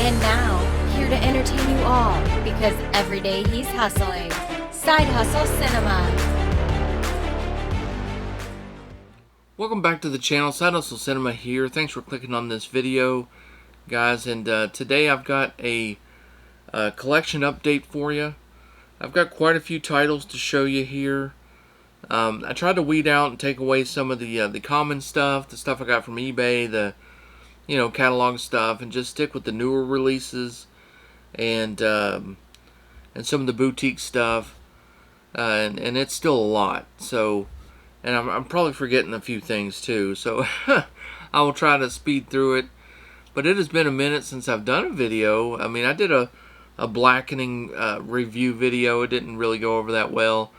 And now, here to entertain you all, because every day he's hustling. Side Hustle Cinema. Welcome back to the channel. Side Hustle Cinema here. Thanks for clicking on this video, guys. And today I've got a collection update for you. I've got quite a few titles to show you here. I tried to weed out and take away some of the common stuff, the stuff I got from eBay, the catalog stuff, and just stick with the newer releases and some of the boutique stuff. And it's still a lot. So, and I'm probably forgetting a few things too. So I will try to speed through it. But it has been a minute since I've done a video. I mean, I did a Blackening review video. It didn't really go over that well.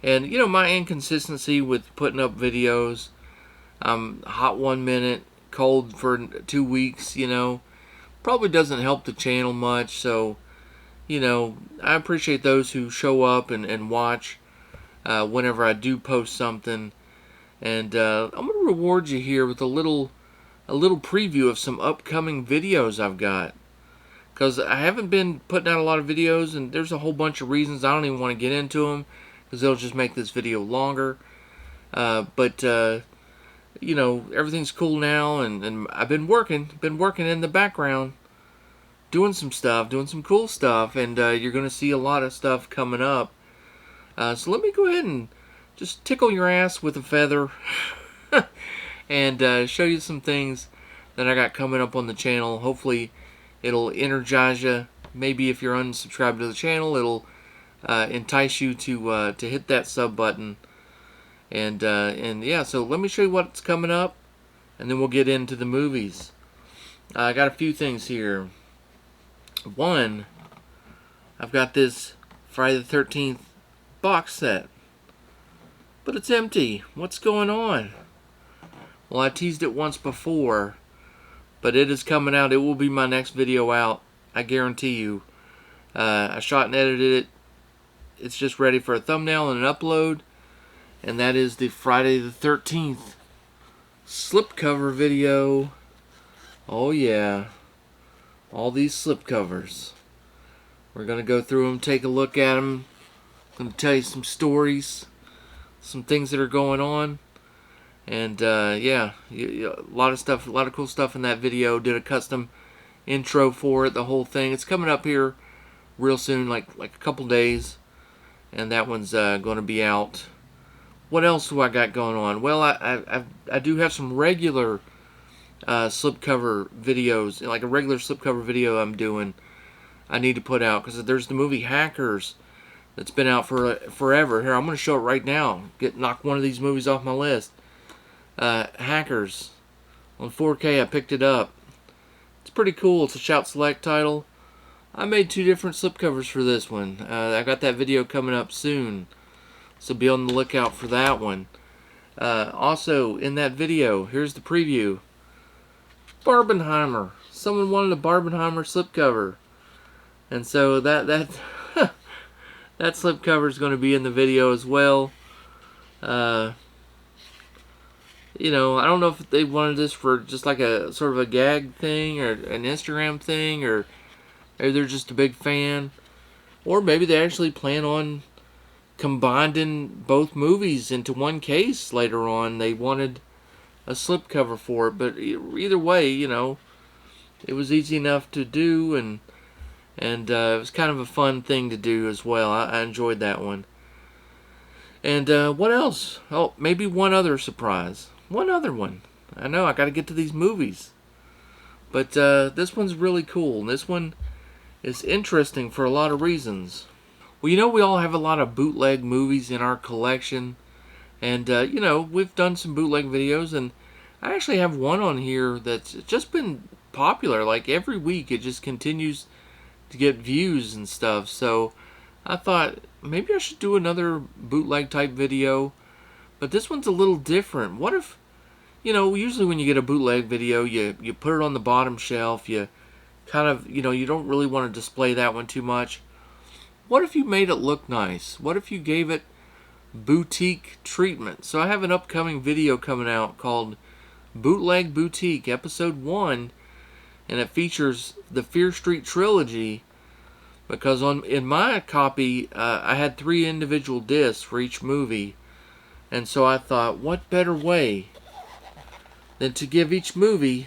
And, my inconsistency with putting up videos. I'm hot 1 minute, cold for 2 weeks, Probably doesn't help the channel much. So, I appreciate those who show up and watch whenever I do post something. And I'm going to reward you here with a little preview of some upcoming videos I've got. Because I haven't been putting out a lot of videos, and there's a whole bunch of reasons. I don't even want to get into them, because they'll just make this video longer. But everything's cool now, and I've been working in the background, doing some cool stuff, and you're going to see a lot of stuff coming up. So let me go ahead and just tickle your ass with a feather and show you some things that I got coming up on the channel. Hopefully it'll energize you. Maybe if you're unsubscribed to the channel, it'll entice you to hit that sub button. And yeah, so let me show you what's coming up, and then we'll get into the movies. I got a few things here. One, I've got this Friday the 13th box set, but it's empty. What's going on? Well, I teased it once before, but it is coming out. It will be my next video out, I guarantee you. I shot and edited it. It's just ready for a thumbnail and an upload. And that is the Friday the 13th slipcover video. Oh yeah. All these slipcovers. We're going to go through them, take a look at them. I'm going to tell you some stories, some things that are going on. And yeah, a lot of stuff, a lot of cool stuff in that video. Did a custom intro for it, the whole thing. It's coming up here real soon, like a couple days. And that one's going to be out. What else do I got going on? Well, I do have some regular slipcover videos, like a regular slipcover video I'm doing. I need to put out, because there's the movie Hackers that's been out for forever. Here, I'm going to show it right now. Knock one of these movies off my list. Hackers on 4K. I picked it up. It's pretty cool. It's a Shout Select title. I made 2 different slipcovers for this one. I got that video coming up soon, so be on the lookout for that one. Also, in that video, here's the preview. Barbenheimer. Someone wanted a Barbenheimer slipcover, and so that that slipcover is going to be in the video as well. I don't know if they wanted this for just like a sort of a gag thing or an Instagram thing, or maybe they're just a big fan, or maybe they actually plan on combining both movies into one case later on. They wanted a slipcover for it, but either way, it was easy enough to do, and it was kind of a fun thing to do as well. I enjoyed that one. And what else? Oh, maybe one other surprise. One other one. I know, I got to get to these movies. But this one's really cool. And this one is interesting for a lot of reasons. Well, we all have a lot of bootleg movies in our collection. And, we've done some bootleg videos. And I actually have one on here that's just been popular. Like, every week it just continues to get views and stuff. So I thought maybe I should do another bootleg type video. But this one's a little different. What if, usually when you get a bootleg video, you put it on the bottom shelf. You kind of, you don't really want to display that one too much. What if you made it look nice? What if you gave it boutique treatment? So I have an upcoming video coming out called Bootleg Boutique Episode 1. and it features the Fear Street trilogy. Because in my copy, I had 3 individual discs for each movie, and so I thought, what better way than to give each movie,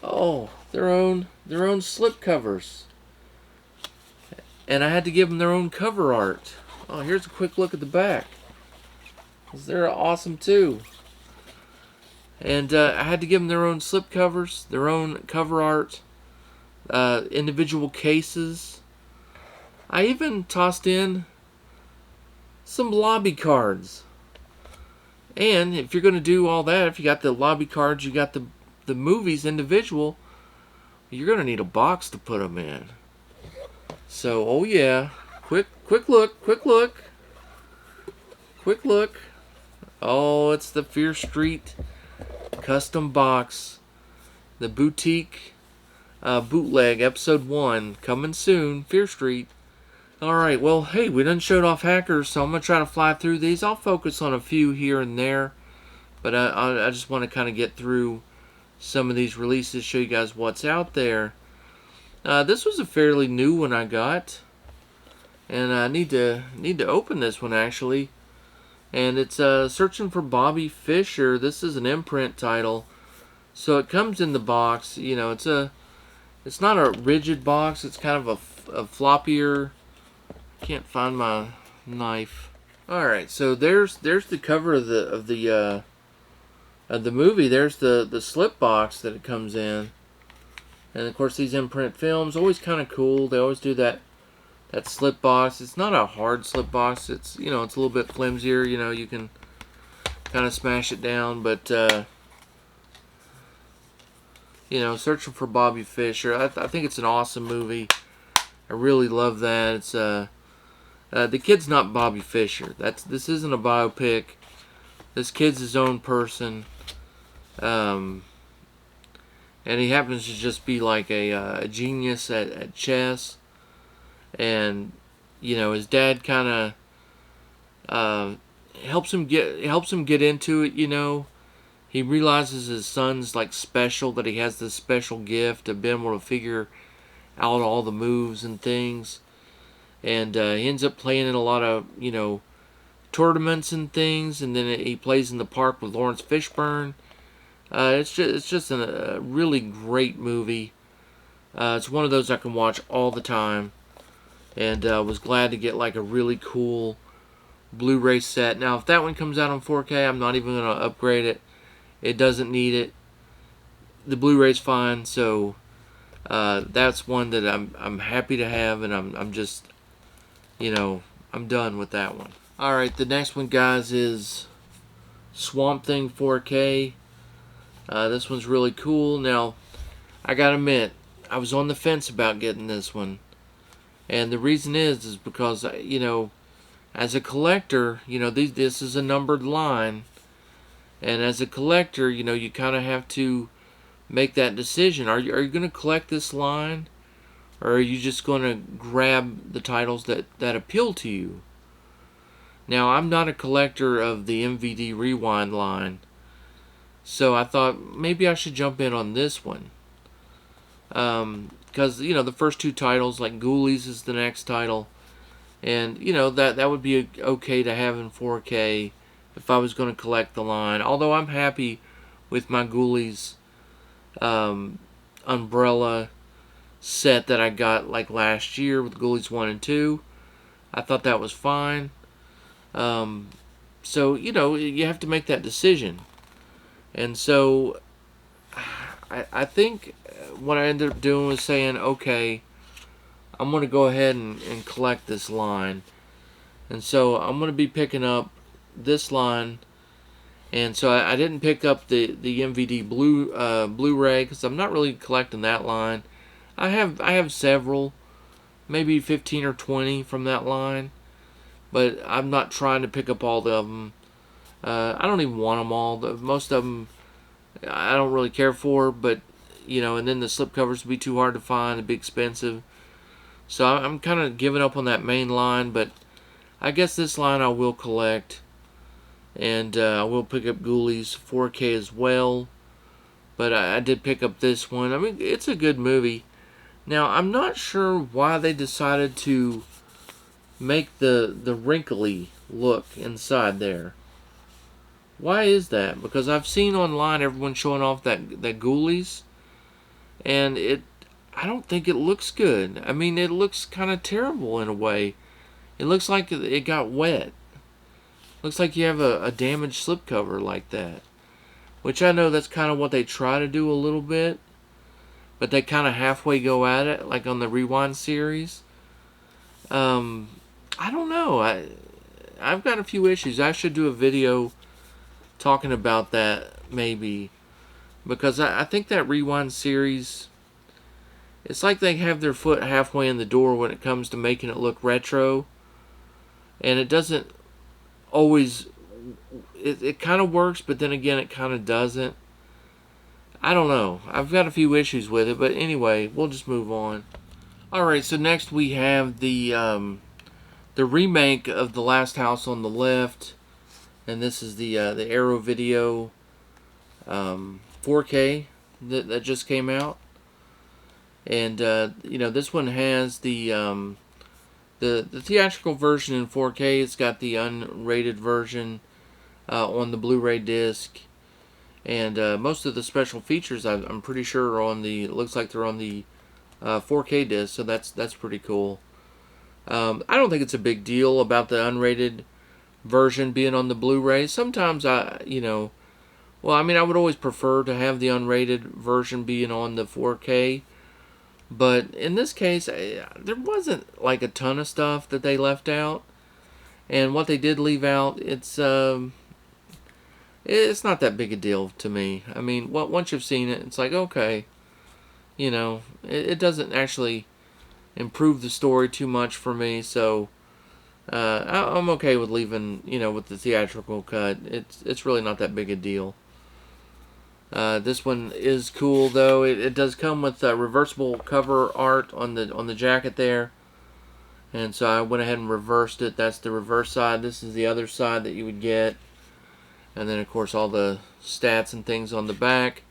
their own slip covers, and I had to give them their own cover art. Oh, here's a quick look at the back. They're awesome too. And I had to give them their own slip covers, their own cover art, individual cases. I even tossed in some lobby cards. And if you're going to do all that, if you got the lobby cards, you got the movies individual, you're going to need a box to put them in. So, oh yeah, quick look. Oh, it's the Fear Street custom box, the boutique bootleg episode 1 coming soon. Fear Street. Alright, well, hey, we done showed off Hackers, so I'm going to try to fly through these. I'll focus on a few here and there, but I just want to kind of get through some of these releases, show you guys what's out there. This was a fairly new one I got, and I need to open this one actually. And it's Searching for Bobby Fischer. This is an imprint title, so it comes in the box. You know, it's not a rigid box. It's kind of a floppier. Can't find my knife. All right, so there's the cover of the movie. There's the slip box that it comes in, and of course these imprint films always kind of cool. They always do that slip box. It's not a hard slip box. It's, you know, it's a little bit flimsier. You know, you can kind of smash it down, but you know, Searching for Bobby Fischer. I think it's an awesome movie. I really love that. It's the kid's not Bobby Fischer. This isn't a biopic. This kid's his own person, and he happens to just be like a genius at chess. And you know, his dad kind of helps him get into it. You know, he realizes his son's like special, that he has this special gift of being able to figure out all the moves and things. And he ends up playing in a lot of, you know, tournaments and things, and then he plays in the park with Lawrence Fishburne. It's just a really great movie. It's one of those I can watch all the time, and was glad to get like a really cool Blu-ray set. Now, if that one comes out on 4K, I'm not even going to upgrade it. It doesn't need it. The Blu-ray's fine, so that's one that I'm happy to have, and I'm just, you know, I'm done with that one. Alright, the next one, guys, is Swamp Thing 4K. This one's really cool. Now, I gotta admit, I was on the fence about getting this one. And the reason is because, you know, as a collector, you know, this is a numbered line. And as a collector, you know, you kind of have to make that decision. Are you going to collect this line? Or are you just going to grab the titles that appeal to you? Now, I'm not a collector of the MVD Rewind line, so I thought maybe I should jump in on this one. Because, you know, the first 2 titles, like Ghoulies is the next title, and, you know, that would be okay to have in 4K if I was going to collect the line. Although I'm happy with my Ghoulies umbrella set that I got like last year with Ghoulies 1 and 2. I thought that was fine. So, you know, you have to make that decision. And so I think what I ended up doing was saying, okay, I'm going to go ahead and collect this line. And so I'm going to be picking up this line. And so I didn't pick up the MVD Blu-ray because I'm not really collecting that line. I have several, maybe 15 or 20 from that line, but I'm not trying to pick up all of them. I don't even want them all. Most of them I don't really care for, but, you know, and then the slipcovers would be too hard to find and be expensive. So I'm kind of giving up on that main line, but I guess this line I will collect. And I will pick up Ghoulies 4K as well. But I did pick up this one. I mean, it's a good movie. Now, I'm not sure why they decided to make the wrinkly look inside there. Why is that? Because I've seen online everyone showing off that ghoulies, and I don't think it looks good. I mean, it looks kind of terrible in a way. It looks like it got wet. Looks like you have a damaged slipcover like that. Which I know that's kind of what they try to do a little bit. But they kind of halfway go at it, like on the Rewind series. I don't know. I've got a few issues. I should do a video talking about that, maybe. Because I think that Rewind series, it's like they have their foot halfway in the door when it comes to making it look retro. And it doesn't always... It kind of works, but then again, it kind of doesn't. I don't know. I've got a few issues with it, but anyway, we'll just move on. Alright, so next we have the remake of The Last House on the Left. And this is the Arrow Video 4K that just came out. And, you know, this one has the theatrical version in 4K. It's got the unrated version on the Blu-ray disc. And most of the special features, I'm pretty sure, are on the... It looks like they're on the 4K disc, so that's pretty cool. I don't think it's a big deal about the unrated version being on the Blu-ray. Sometimes you know... Well, I mean, I would always prefer to have the unrated version being on the 4K. But in this case, there wasn't like a ton of stuff that they left out. And what they did leave out, it's not that big a deal to me. I mean, once you've seen it, it's like, okay, you know, it doesn't actually improve the story too much for me, so I'm okay with leaving, you know, with the theatrical cut. It's really not that big a deal. This one is cool, though. It does come with reversible cover art on the jacket there, and so I went ahead and reversed it. That's the reverse side. This is the other side that you would get. And then, of course, all the stats and things on the back.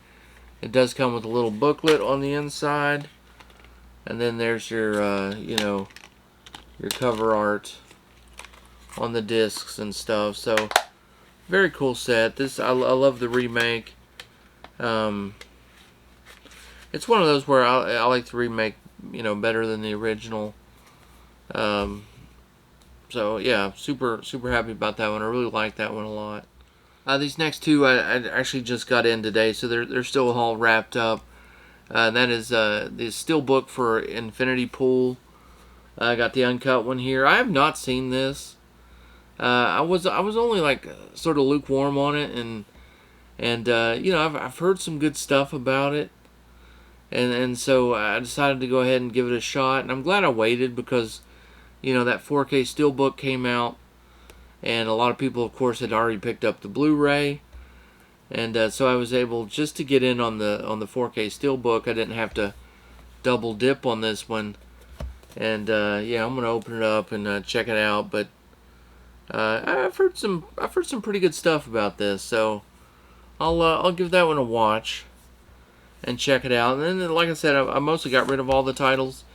It does come with a little booklet on the inside. And then there's your, you know, your cover art on the discs and stuff. So, very cool set. I love the remake. It's one of those where I like the remake, you know, better than the original. So, yeah, super happy about that one. I really like that one a lot. These next two I actually just got in today, so they're still all wrapped up. That is the Steelbook for Infinity Pool. I got the uncut one here. I have not seen this. I was only like sort of lukewarm on it, and you know, I've heard some good stuff about it, and so I decided to go ahead and give it a shot. And I'm glad I waited because, you know, that 4K Steelbook came out. And a lot of people, of course, had already picked up the Blu-ray, and so I was able just to get in on the 4K Steelbook. I didn't have to double dip on this one, and yeah, I'm gonna open it up and check it out. But I've heard some pretty good stuff about this, so I'll give that one a watch and check it out. And then, like I said, I mostly got rid of all the titles,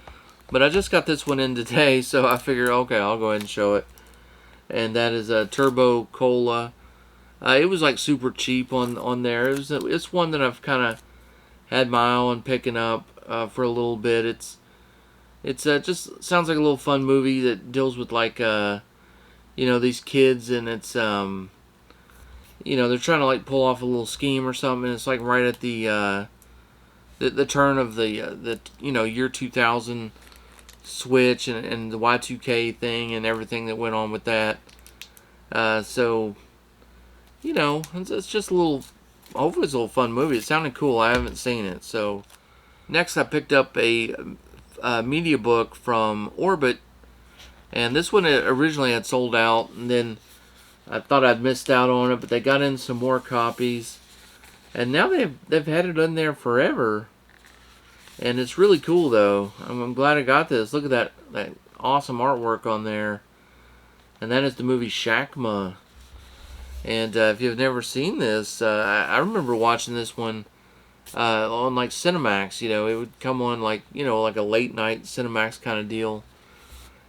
but I just got this one in today, so I figured, okay, I'll go ahead and show it. And that is a Turbo Cola. It was like super cheap on there. It's one that I've kind of had my eye on picking up for a little bit. It's just sounds like a little fun movie that deals with like you know, these kids, and it's you know, they're trying to like pull off a little scheme or something. It's like right at the turn of the you know, year 2000 switch and the Y2K thing and everything that went on with that. So, you know, it's just a little, hopefully it's a little fun movie. It sounded cool. I haven't seen it. So, next I picked up a media book from Orbit, and this one originally had sold out, and then I thought I'd missed out on it, but they got in some more copies, and now they've had it in there forever. And it's really cool, though. I'm glad I got this. Look at that awesome artwork on there. And that is the movie Shackma. And if you've never seen this, I remember watching this one on like Cinemax. You know, it would come on like, you know, like a late night Cinemax kind of deal.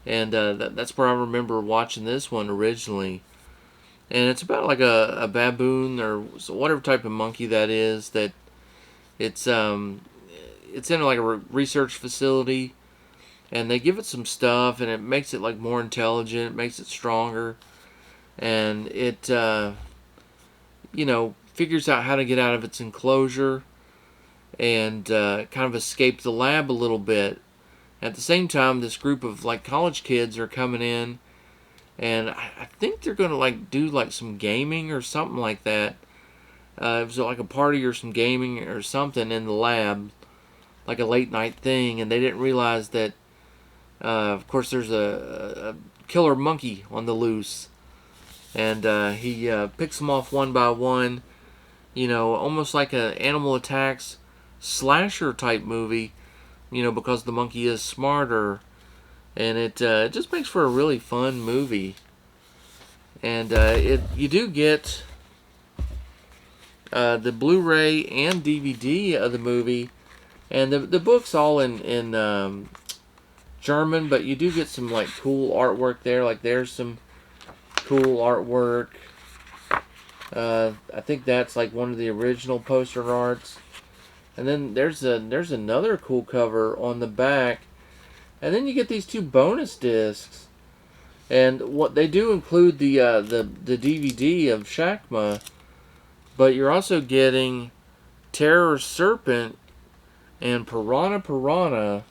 And that's where I remember watching this one originally. And it's about like a baboon or whatever type of monkey that is. That it's it's in like a research facility, and they give it some stuff, and it makes it like more intelligent, it makes it stronger, and it you know, figures out how to get out of its enclosure and kind of escape the lab a little bit. At the same time, this group of like college kids are coming in, and I think they're gonna like do like some gaming or something like that. It was like a party or some gaming or something in the lab, like a late night thing, and they didn't realize that. Of course, there's a killer monkey on the loose, and he picks them off one by one. You know, almost like an Animal Attacks slasher type movie. You know, because the monkey is smarter, and it just makes for a really fun movie. And you do get the Blu-ray and DVD of the movie, and the book's all in German, but you do get some like cool artwork there. Like there's some cool artwork. I think that's like one of the original poster arts. And then there's another cool cover on the back. And then you get these two bonus discs. And what they do include the DVD of Shackma, but you're also getting Terror Serpent and Piranha Piranha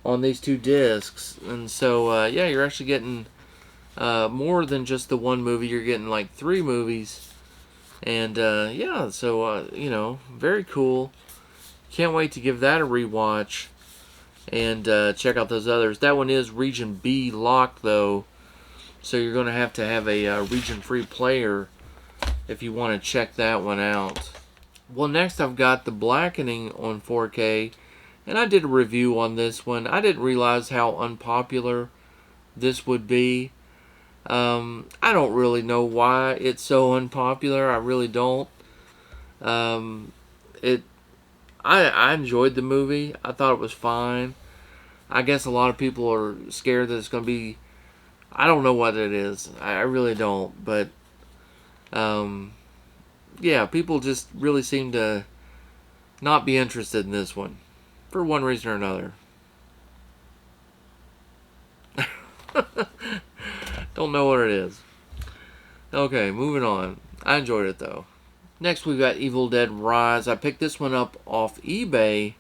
on these two discs. And so yeah, you're actually getting more than just the one movie. You're getting like 3 movies. And yeah, so you know, very cool. Can't wait to give that a rewatch and check out those others. That one is Region B locked though, so you're going to have a region free player if you want to check that one out. Well, next I've got the Blackening on 4K, and I did a review on this one. I didn't realize how unpopular this would be. I don't really know why it's so unpopular. I really don't. I enjoyed the movie. I thought it was fine. I guess a lot of people are scared that it's going to be. I don't know what it is. I really don't. But yeah, people just really seem to not be interested in this one for one reason or another. Don't know what it is. Okay, moving on. I enjoyed it though. Next we've got Evil Dead Rise. I picked this one up off eBay,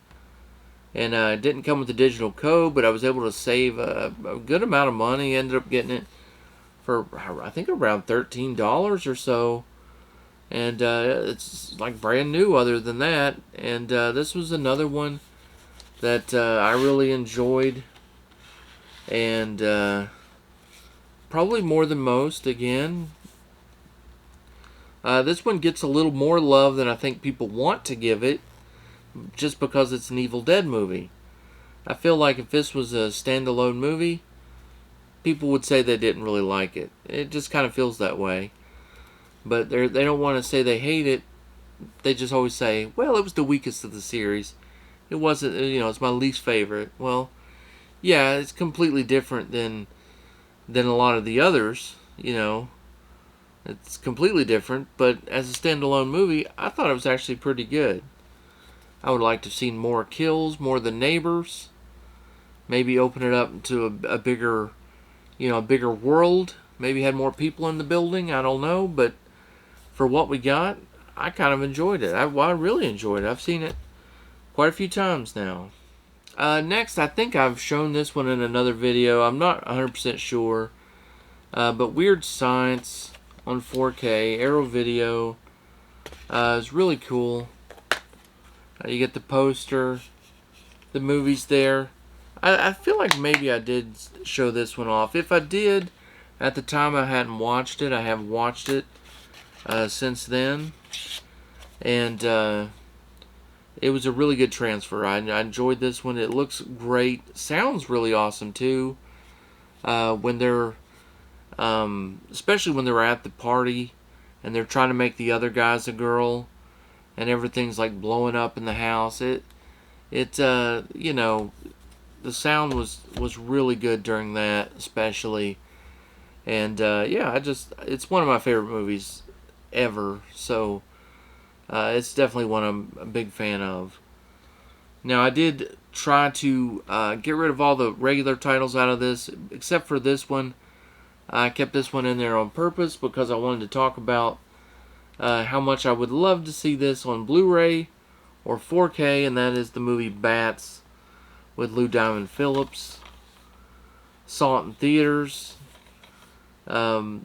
and it didn't come with the digital code, but I was able to save a good amount of money. Ended up getting it for, I think, around $13 or so. And it's like brand new other than that. And this was another one that I really enjoyed. And probably more than most, again. This one gets a little more love than I think people want to give it, just because it's an Evil Dead movie. I feel like if this was a standalone movie, people would say they didn't really like it. It just kind of feels that way. But they don't want to say they hate it. They just always say, well, it was the weakest of the series. It wasn't, you know, it's my least favorite. Well, yeah, it's completely different than a lot of the others, you know. It's completely different, but as a standalone movie, I thought it was actually pretty good. I would like to have seen more kills, more than Neighbors. Maybe open it up to a bigger, you know, a bigger world. Maybe had more people in the building. I don't know, but for what we got, I kind of enjoyed it. I really enjoyed it. I've seen it quite a few times now. Next, I think I've shown this one in another video. I'm not 100% sure. But Weird Science on 4K, Arrow Video, is really cool. You get the poster, the movie's there. I feel like maybe I did show this one off. If I did, at the time I hadn't watched it. I have watched it since then. And it was a really good transfer. I enjoyed this one. It looks great. Sounds really awesome too. When they're especially when they're at the party and they're trying to make the other guys a girl. and everything's like blowing up in the house. You know, the sound was really good during that, especially. And yeah, it's one of my favorite movies ever. So it's definitely one I'm a big fan of. Now, I did try to get rid of all the regular titles out of this, except for this one. I kept this one in there on purpose because I wanted to talk about how much I would love to see this on Blu-ray or 4K, and that is the movie Bats with Lou Diamond Phillips. Saw it in theaters. It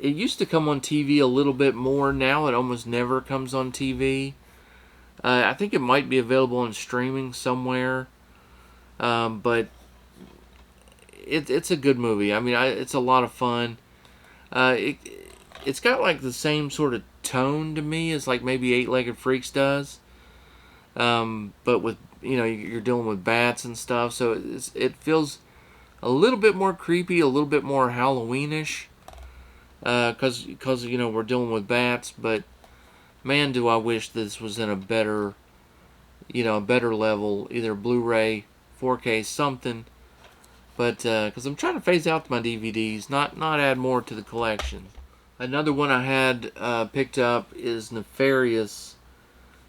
used to come on TV a little bit more. Now it almost never comes on TV. I think it might be available on streaming somewhere. But it's a good movie. I mean, it's a lot of fun. It's got like the same sort of tone to me as like maybe Eight-Legged Freaks does. But with, you know, you're dealing with bats and stuff. So it feels a little bit more creepy, a little bit more Halloweenish. Because you know, we're dealing with bats. But man, do I wish this was in a better, you know, a better level, either Blu-ray, 4K, something. But because I'm trying to phase out my DVDs, not add more to the collection. Another one I had picked up is Nefarious.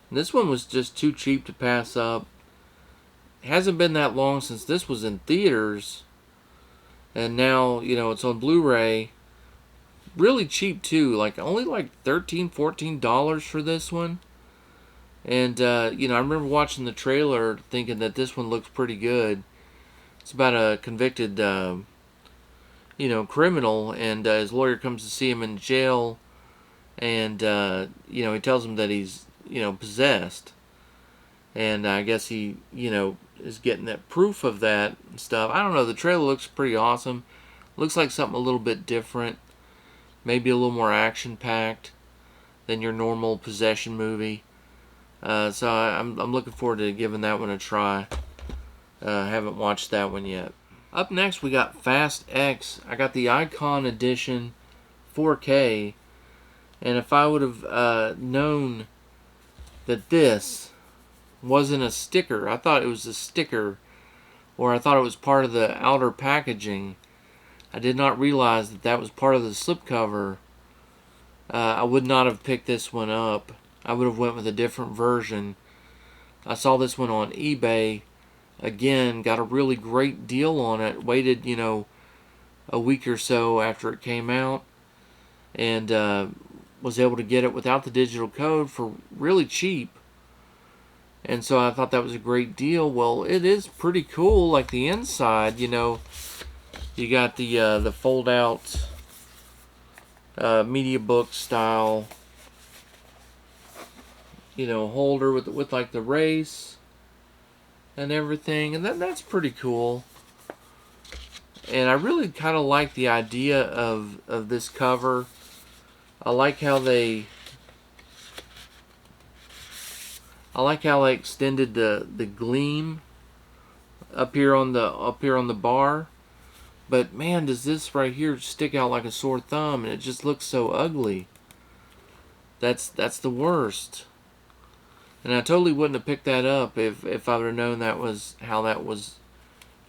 And this one was just too cheap to pass up. It hasn't been that long since this was in theaters, and now, you know, it's on Blu-ray. Really cheap too, like only like $13-14 for this one. And you know, I remember watching the trailer thinking that this one looks pretty good. It's about a convicted you know, criminal, and his lawyer comes to see him in jail, and you know, he tells him that he's, you know, possessed, and I guess he, you know, is getting that proof of that and stuff. I don't know, the trailer looks pretty awesome. Looks like something a little bit different, maybe a little more action-packed than your normal possession movie. So I'm looking forward to giving that one a try. I haven't watched that one yet. Up next, we got Fast X. I got the Icon Edition 4K, and if I would have known that this wasn't a sticker, I thought it was a sticker, or I thought it was part of the outer packaging. I did not realize that that was part of the slipcover. I would not have picked this one up. I would have went with a different version. I saw this one on eBay. Again, got a really great deal on it. Waited, you know, a week or so after it came out, and was able to get it without the digital code for really cheap. And so I thought that was a great deal. Well, it is pretty cool. Like the inside, you know, you got the fold-out media book style, you know, holder with like the race and everything, and that's pretty cool. And I really kind of like the idea of this cover. I like how they extended the gleam up here on the bar. But man, does this right here stick out like a sore thumb, and it just looks so ugly. That's the worst. And I totally wouldn't have picked that up if I would have known that was how that was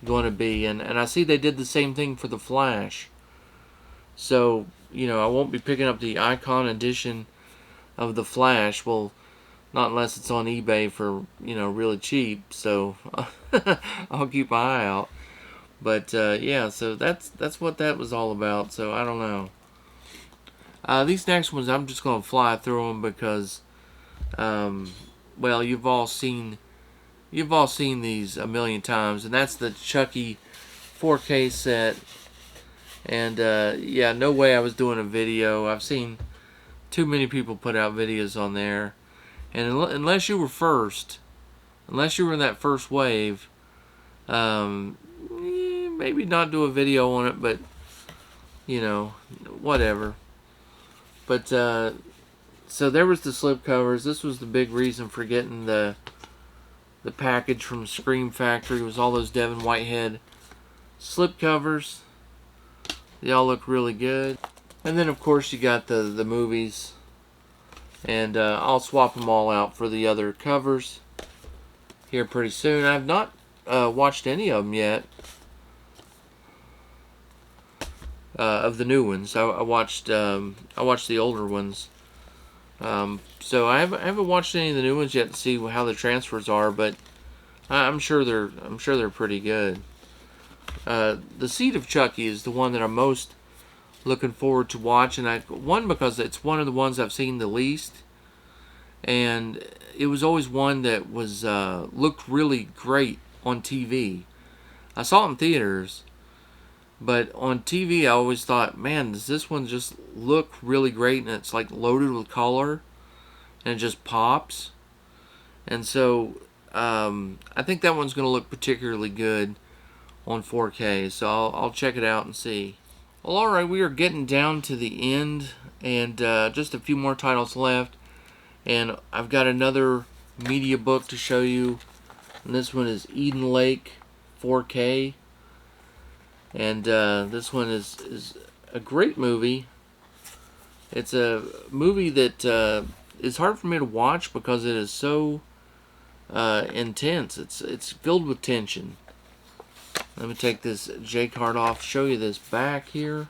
going to be. And I see they did the same thing for the Flash. So, you know, I won't be picking up the Icon edition of the Flash. Well, not unless it's on eBay for, you know, really cheap. So I'll keep my eye out. But yeah, so that's what that was all about. So I don't know. These next ones, I'm just going to fly through them because well, you've all seen these a million times, and that's the Chucky 4K set. And yeah, no way I was doing a video. I've seen too many people put out videos on there, and unless you were first, unless you were in that first wave, maybe not do a video on it. But you know, whatever. But so there was the slip covers. This was the big reason for getting the package from Scream Factory. Was all those Devin Whitehead slip covers. They all look really good. And then of course you got the movies. And I'll swap them all out for the other covers here pretty soon. I've not watched any of them yet. Of the new ones, I watched the older ones. So I haven't watched any of the new ones yet to see how the transfers are, but I'm sure they're pretty good. The Seed of Chucky is the one that I'm most looking forward to watching. One, because it's one of the ones I've seen the least, and it was always one that was looked really great on TV. I saw it in theaters, but on TV I always thought, man, does this one just look really great, and it's like loaded with color and it just pops. And so I think that one's going to look particularly good on 4K, so I'll check it out and see. Well, alright, we are getting down to the end, and just a few more titles left, and I've got another media book to show you, and this one is Eden Lake 4K, and this one is a great movie. It's a movie that is hard for me to watch because it is so intense. It's filled with tension. Let me take this J card off, show you this back here.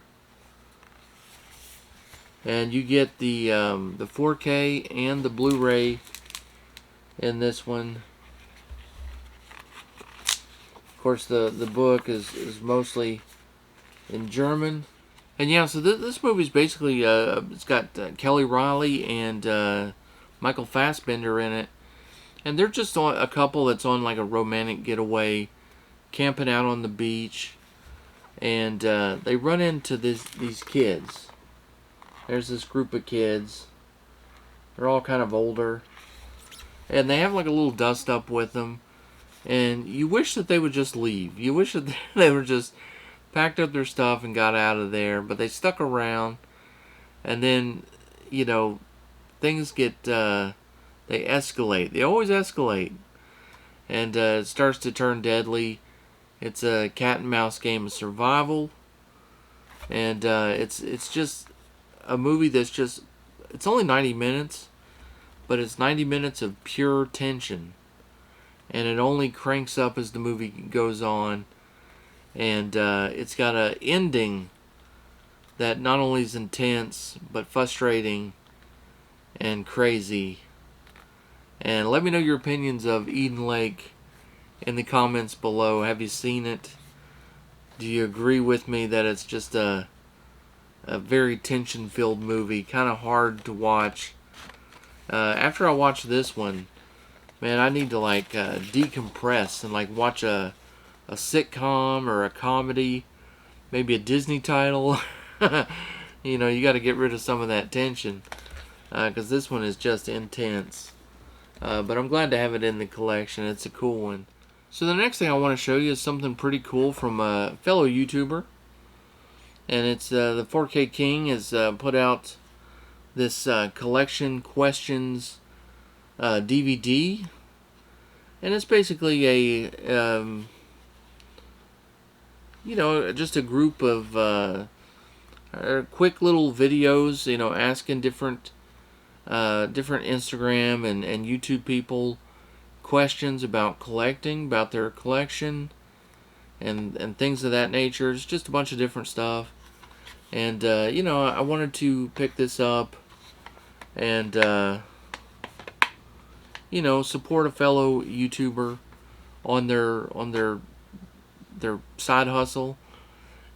And you get the 4K and the Blu-ray in this one. Of course, the book is mostly in German. And yeah, so this movie's basically, it's got Kelly Riley and Michael Fassbender in it. And they're just on a couple that's on like a romantic getaway, camping out on the beach, and they run into these kids. There's this group of kids. They're all kind of older, and they have like a little dust up with them, and you wish that they would just leave. You wish that they were just packed up their stuff and got out of there, but they stuck around, and then, you know, things get, they escalate. They always escalate, and it starts to turn deadly. It's a cat and mouse game of survival, and it's just a movie that's just, it's only 90 minutes, but it's 90 minutes of pure tension, and it only cranks up as the movie goes on, and it's got an ending that not only is intense, but frustrating and crazy. And let me know your opinions of Eden Lake in the comments below. Have you seen it? Do you agree with me that it's just a very tension-filled movie, kind of hard to watch? After I watch this one, man, I need to like decompress and like watch a sitcom or a comedy, maybe a Disney title. You know, you got to get rid of some of that tension, because this one is just intense. But I'm glad to have it in the collection. It's a cool one. So the next thing I want to show you is something pretty cool from a fellow YouTuber. And it's the 4K King has put out this collection questions DVD. And it's basically a, you know, just a group of quick little videos, you know, asking different Instagram and YouTube people questions about collecting, about their collection, and things of that nature. It's just a bunch of different stuff, and you know, I wanted to pick this up and you know, support a fellow YouTuber on their side hustle,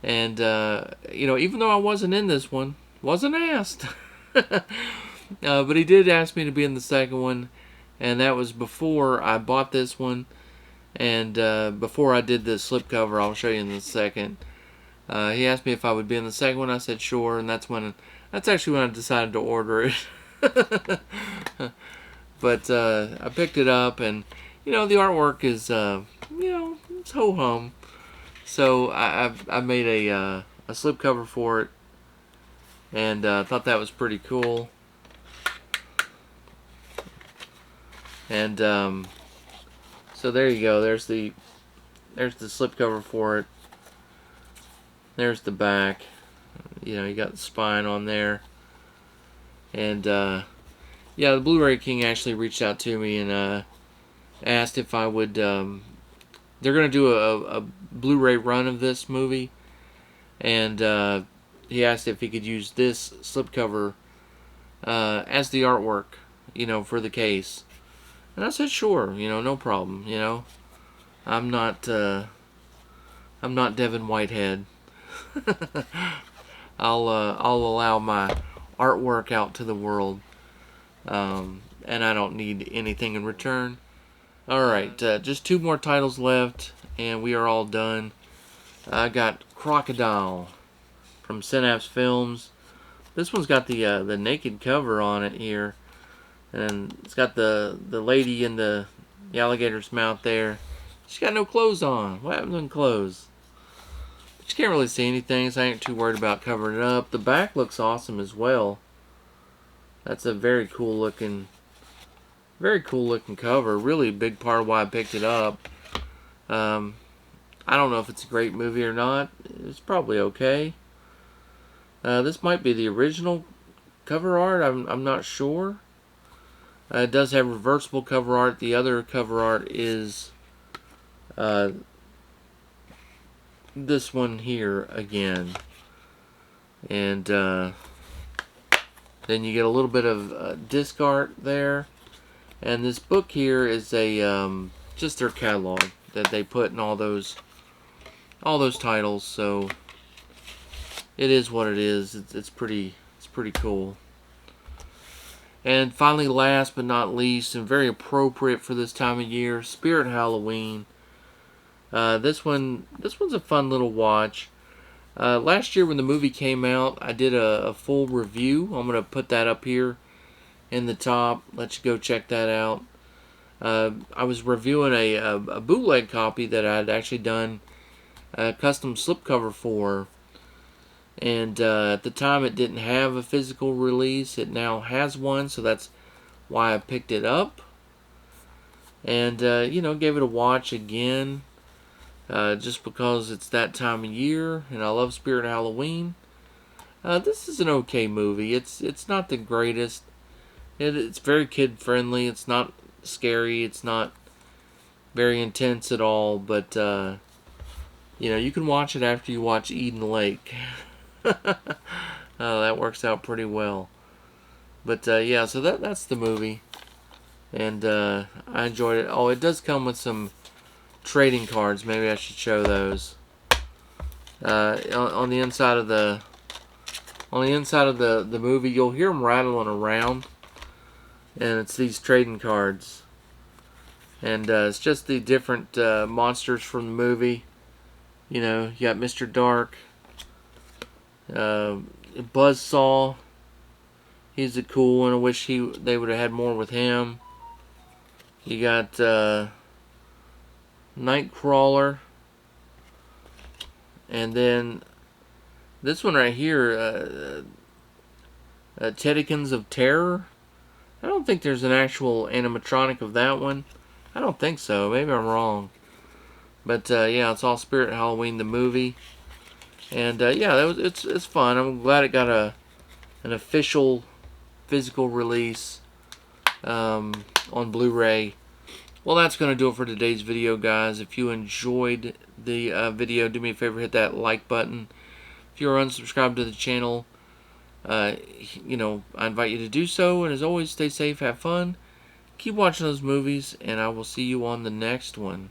and you know, even though I wasn't in this one, wasn't asked. But he did ask me to be in the second one, and that was before I bought this one, and before I did the slipcover. I'll show you in a second. He asked me if I would be in the second one. I said sure, and that's actually when I decided to order it. But I picked it up, and you know, the artwork is you know, it's ho hum. So I made a slipcover for it, and thought that was pretty cool. And so there you go. There's the slipcover for it. There's the back. You know, you got the spine on there, and Yeah, the Blu-ray King actually reached out to me and asked if I would. They're gonna do a Blu-ray run of this movie, and he asked if he could use this slipcover as the artwork, for the case. And I said, sure, no problem. I'm not Devin Whitehead. I'll allow my artwork out to the world, and I don't need anything in return. All right, just 2 more titles left, and we are all done. I got Crocodile from Synapse Films. This one's got the naked cover on it here, and it's got the lady in the alligator's mouth there. She's got no clothes on. What happened to clothes? But you can't really see anything, so I ain't too worried about covering it up. The back looks awesome as well. That's a very cool looking cover. Really a big part of why I picked it up. I don't know if it's a great movie or not. It's probably okay. This might be the original cover art. I'm not sure. It does have reversible cover art. The other cover art is this one here again. And then you get a little bit of disc art there. And this book here is a just their catalog that they put in all those titles. So it is what it is. It's pretty cool. And finally, last but not least, and very appropriate for this time of year, Spirit Halloween. This one's a fun little watch. Last year when the movie came out, I did a full review. I'm going to put that up here in the top. Let you go check that out. I was reviewing a bootleg copy that I had actually done a custom slipcover for. And at the time it didn't have a physical release. It now has one, so that's why I picked it up. And, gave it a watch again. Just because it's that time of year, and I love Spirit Halloween. This is an okay movie. It's not the greatest. It's very kid friendly. It's not scary. It's not very intense at all. But you can watch it after you watch Eden Lake. That works out pretty well. But yeah, so that's the movie, and I enjoyed it. Oh, it does come with some trading cards. Maybe I should show those. On the inside of the movie, you'll hear them rattling around, and it's these trading cards, and it's just the different monsters from the movie. You got Mr. Dark, Buzzsaw. He's a cool one. I wish they would have had more with him. You got Nightcrawler. And then this one right here, Teddykins of Terror. I don't think there's an actual animatronic of that one. I don't think so. Maybe I'm wrong. But yeah, it's all Spirit Halloween, the movie. And yeah, it's fun. I'm glad it got an official physical release on Blu-ray. Well, that's going to do it for today's video, guys. If you enjoyed the video, do me a favor, hit that like button. If you're unsubscribed to the channel, I invite you to do so. And as always, stay safe, have fun, keep watching those movies, and I will see you on the next one.